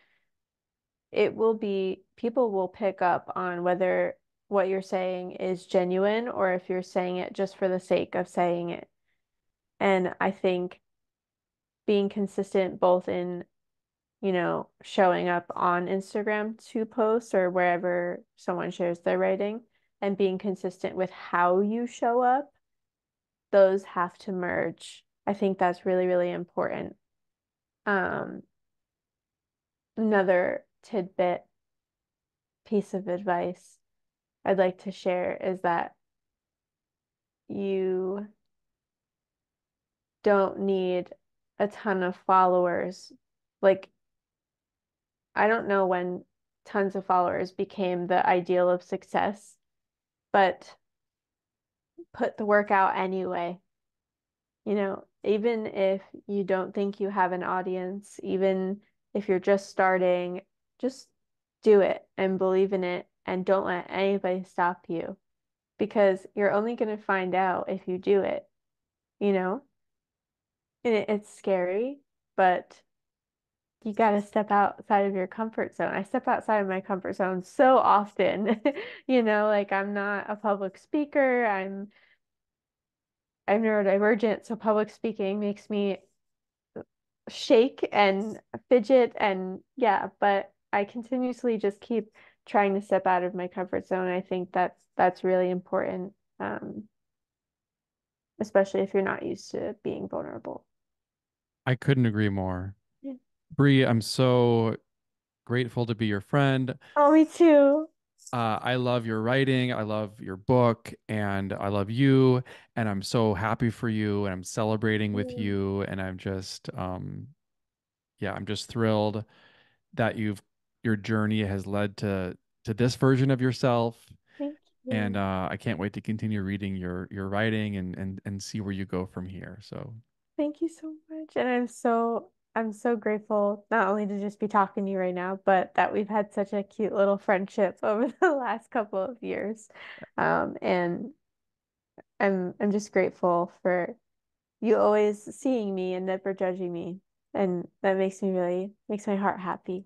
it will be, people will pick up on whether what you're saying is genuine or if you're saying it just for the sake of saying it. And I think being consistent both in, showing up on Instagram to post or wherever someone shares their writing and being consistent with how you show up, those have to merge. I think that's really, really important. Um, Another tidbit piece of advice I'd like to share is that you don't need a ton of followers. Like, I don't know when tons of followers became the ideal of success, but put the work out anyway. Even if you don't think you have an audience, even if you're just starting, just do it and believe in it and don't let anybody stop you because you're only going to find out if you do it, you know? And it's scary, but you got to step outside of your comfort zone. I step outside of my comfort zone so often. Like I'm not a public speaker. I'm neurodivergent, so public speaking makes me shake and fidget and yeah, but I continuously just keep trying to step out of my comfort zone. I think that's really important, especially if you're not used to being vulnerable. I couldn't agree more. Yeah. Bree, I'm so grateful to be your friend. Oh, me too. I love your writing. I love your book, and I love you. And I'm so happy for you, and I'm celebrating with Mm, you. And yeah, I'm just thrilled that your journey has led to this version of yourself. thank And you. I can't wait to continue reading your writing and see where you go from here. So Thank you so much. And I'm so grateful not only to just be talking to you right now, but that we've had such a cute little friendship over the last couple of years. And I'm just grateful for you always seeing me and never judging me. And that makes my heart happy.